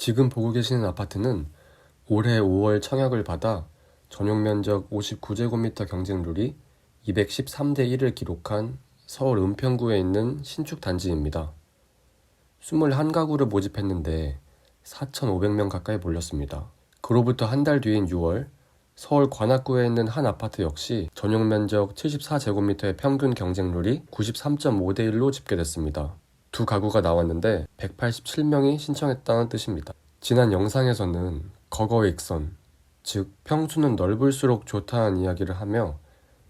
지금 보고 계시는 아파트는 올해 5월 청약을 받아 전용 면적 59제곱미터 경쟁률이 213대 1을 기록한 서울 은평구에 있는 신축 단지입니다. 21가구를 모집했는데 4,500명 가까이 몰렸습니다. 그로부터 한 달 뒤인 6월, 서울 관악구에 있는 한 아파트 역시 전용 면적 74제곱미터의 평균 경쟁률이 93.5대 1로 집계됐습니다. 두 가구가 나왔는데 187명이 신청했다는 뜻입니다. 지난 영상에서는 거거익선, 즉 평수는 넓을수록 좋다는 이야기를 하며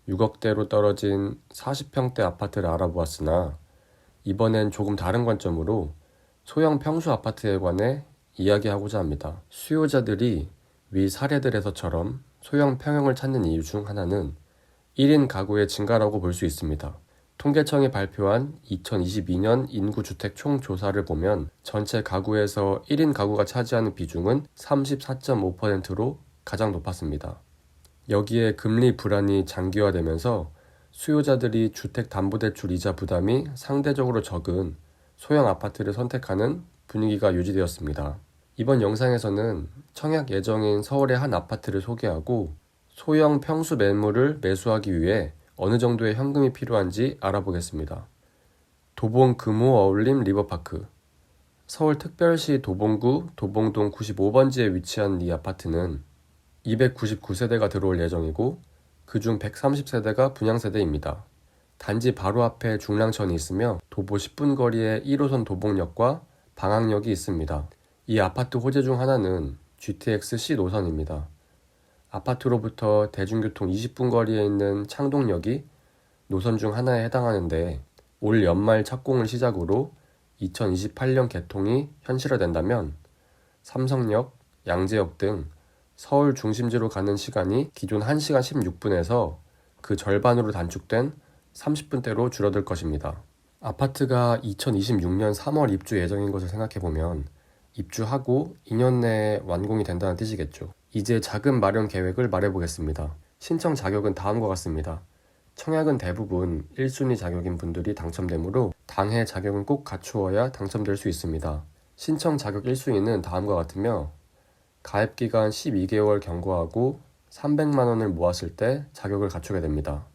6억대로 떨어진 40평대 아파트를 알아보았으나 이번엔 조금 다른 관점으로 소형 평수 아파트에 관해 이야기하고자 합니다. 수요자들이 위 사례들에서처럼 소형 평형을 찾는 이유 중 하나는 1인 가구의 증가라고 볼 수 있습니다. 통계청이 발표한 2022년 인구주택 총조사를 보면 전체 가구에서 1인 가구가 차지하는 비중은 34.5%로 가장 높았습니다. 여기에 금리 불안이 장기화되면서 수요자들이 주택담보대출 이자 부담이 상대적으로 적은 소형 아파트를 선택하는 분위기가 유지되었습니다. 이번 영상에서는 청약 예정인 서울의 한 아파트를 소개하고 소형 평수 매물을 매수하기 위해 어느 정도의 현금이 필요한지 알아보겠습니다. 도봉 금호 어울림 리버파크. 서울특별시 도봉구 도봉동 95번지에 위치한 이 아파트는 299세대가 들어올 예정이고 그중 130세대가 분양세대입니다. 단지 바로 앞에 중랑천이 있으며 도보 10분 거리에 1호선 도봉역과 방학역이 있습니다. 이 아파트 호재 중 하나는 GTX-C 노선입니다. 아파트로부터 대중교통 20분 거리에 있는 창동역이 노선 중 하나에 해당하는데 올 연말 착공을 시작으로 2028년 개통이 현실화된다면 삼성역, 양재역 등 서울 중심지로 가는 시간이 기존 1시간 16분에서 그 절반으로 단축된 30분대로 줄어들 것입니다. 아파트가 2026년 3월 입주 예정인 것을 생각해보면 입주하고 2년 내에 완공이 된다는 뜻이겠죠. 이제 자금 마련 계획을 말해보겠습니다. 신청 자격은 다음과 같습니다. 청약은 대부분 1순위 자격인 분들이 당첨되므로 당해 자격은 꼭 갖추어야 당첨될 수 있습니다. 신청 자격 1순위는 다음과 같으며 가입기간 12개월 경과하고 300만 원을 모았을 때 자격을 갖추게 됩니다.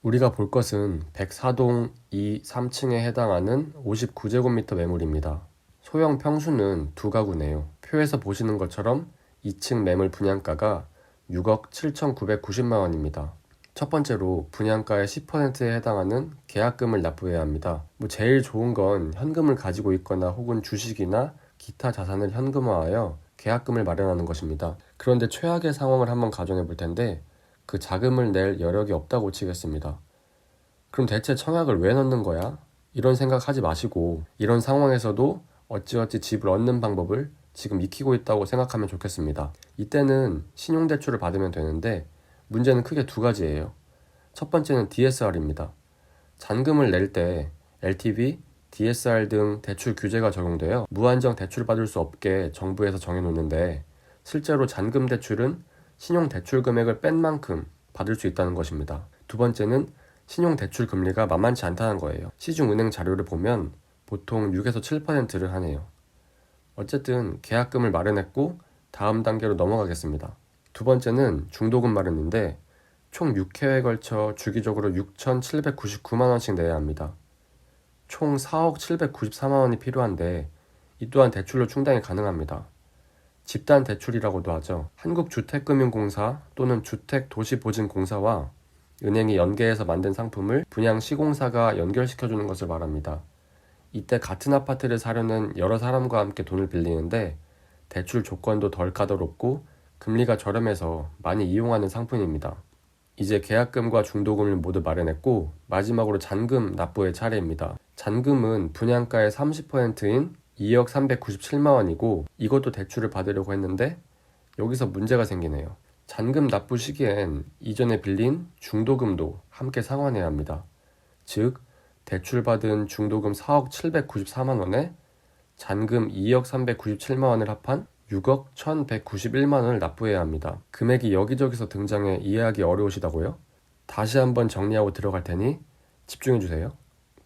우리가 볼 것은 104동 2, 3층에 해당하는 59제곱미터 매물입니다. 소형 평수는 두 가구네요. 표에서 보시는 것처럼 2층 매물 분양가가 6억 7,990만 원입니다. 첫 번째로 분양가의 10%에 해당하는 계약금을 납부해야 합니다. 제일 좋은 건 현금을 가지고 있거나 혹은 주식이나 기타 자산을 현금화하여 계약금을 마련하는 것입니다. 그런데 최악의 상황을 한번 가정해 볼 텐데 그 자금을 낼 여력이 없다고 치겠습니다. 그럼 대체 청약을 왜 넣는 거야? 이런 생각하지 마시고 이런 상황에서도 어찌어찌 집을 얻는 방법을 지금 익히고 있다고 생각하면 좋겠습니다. 이때는 신용대출을 받으면 되는데 문제는 크게 두 가지예요. 첫 번째는 DSR입니다. 잔금을 낼 때 LTV, DSR 등 대출 규제가 적용되어 무한정 대출 받을 수 없게 정부에서 정해놓는데 실제로 잔금 대출은 신용 대출 금액을 뺀 만큼 받을 수 있다는 것입니다. 두 번째는 신용 대출 금리가 만만치 않다는 거예요. 시중은행 자료를 보면 보통 6에서 7%를 하네요. 어쨌든 계약금을 마련했고 다음 단계로 넘어가겠습니다. 두 번째는 중도금 마련인데 총 6회에 걸쳐 주기적으로 6,799만 원씩 내야 합니다. 총 4억 794만 원이 필요한데 이 또한 대출로 충당이 가능합니다. 집단 대출이라고도 하죠. 한국주택금융공사 또는 주택도시보증공사와 은행이 연계해서 만든 상품을 분양시공사가 연결시켜주는 것을 말합니다. 이때 같은 아파트를 사려는 여러 사람과 함께 돈을 빌리는데 대출 조건도 덜 까다롭고 금리가 저렴해서 많이 이용하는 상품입니다. 이제 계약금과 중도금을 모두 마련했고 마지막으로 잔금 납부의 차례입니다. 잔금은 분양가의 30%인 2억 397만 원이고 이것도 대출을 받으려고 했는데 여기서 문제가 생기네요. 잔금 납부 시기엔 이전에 빌린 중도금도 함께 상환해야 합니다. 즉 대출받은 중도금 4억 794만 원에 잔금 2억 397만 원을 합한 6억 1191만 원을 납부해야 합니다. 금액이 여기저기서 등장해 이해하기 어려우시다고요? 다시 한번 정리하고 들어갈 테니 집중해주세요.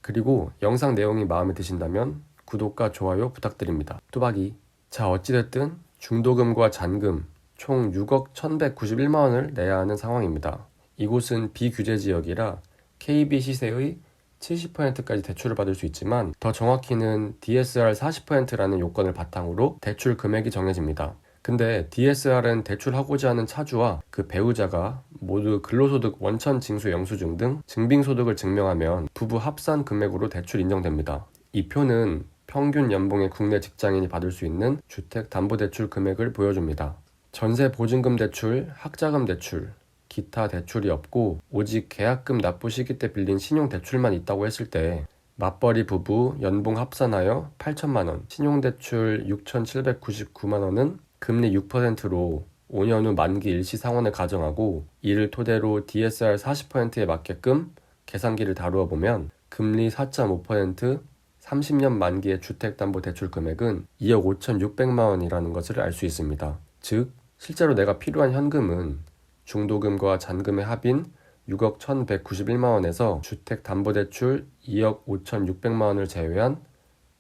그리고 영상 내용이 마음에 드신다면 구독과 좋아요 부탁드립니다. 뚜박이. 자, 어찌됐든 중도금과 잔금 총 6억 1,191만 원을 내야 하는 상황입니다. 이곳은 비규제 지역이라 KB 시세의 70%까지 대출을 받을 수 있지만 더 정확히는 DSR 40%라는 요건을 바탕으로 대출 금액이 정해집니다. 근데 DSR은 대출하고자 하는 차주와 그 배우자가 모두 근로소득 원천 징수 영수증 등 증빙소득을 증명하면 부부 합산 금액으로 대출 인정됩니다. 이 표는 평균 연봉의 국내 직장인이 받을 수 있는 주택담보대출 금액을 보여줍니다. 전세 보증금 대출, 학자금 대출, 기타 대출이 없고 오직 계약금 납부 시기 때 빌린 신용대출만 있다고 했을 때 맞벌이 부부 연봉 합산하여 8천만 원, 신용대출 6,799만 원은 금리 6%로 5년 후 만기 일시 상환을 가정하고 이를 토대로 DSR 40%에 맞게끔 계산기를 다루어 보면 금리 4.5%, 30년 만기의 주택담보대출 금액은 2억 5,600만 원이라는 것을 알 수 있습니다. 즉, 실제로 내가 필요한 현금은 중도금과 잔금의 합인 6억 1,191만 원에서 주택담보대출 2억 5,600만 원을 제외한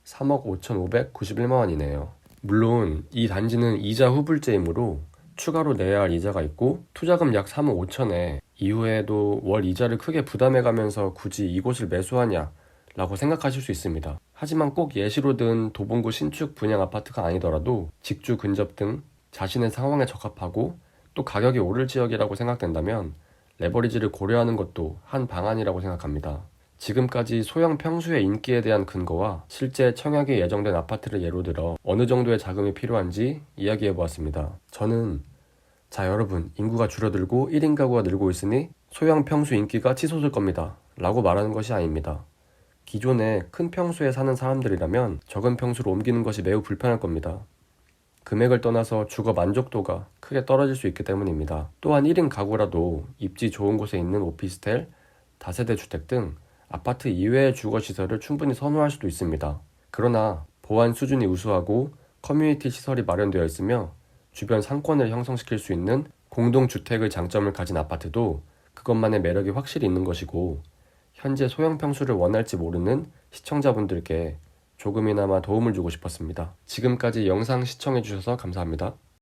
3억 5,591만 원이네요. 물론 이 단지는 이자 후불제이므로 추가로 내야 할 이자가 있고 투자금 약 3억 5천에 이후에도 월 이자를 크게 부담해가면서 굳이 이곳을 매수하냐 라고 생각하실 수 있습니다. 하지만 꼭 예시로 든 도봉구 신축 분양 아파트가 아니더라도 직주 근접 등 자신의 상황에 적합하고 또 가격이 오를 지역이라고 생각된다면 레버리지를 고려하는 것도 한 방안이라고 생각합니다. 지금까지 소형 평수의 인기에 대한 근거와 실제 청약이 예정된 아파트를 예로 들어 어느 정도의 자금이 필요한지 이야기해 보았습니다. 저는 여러분, 인구가 줄어들고 1인 가구가 늘고 있으니 소형 평수 인기가 치솟을 겁니다 라고 말하는 것이 아닙니다. 기존에 큰 평수에 사는 사람들이라면 적은 평수로 옮기는 것이 매우 불편할 겁니다. 금액을 떠나서 주거 만족도가 크게 떨어질 수 있기 때문입니다. 또한 1인 가구라도 입지 좋은 곳에 있는 오피스텔, 다세대 주택 등 아파트 이외의 주거시설을 충분히 선호할 수도 있습니다. 그러나 보안 수준이 우수하고 커뮤니티 시설이 마련되어 있으며 주변 상권을 형성시킬 수 있는 공동주택의 장점을 가진 아파트도 그것만의 매력이 확실히 있는 것이고 현재 소형 평수를 원할지 모르는 시청자분들께 조금이나마 도움을 주고 싶었습니다. 지금까지 영상 시청해주셔서 감사합니다.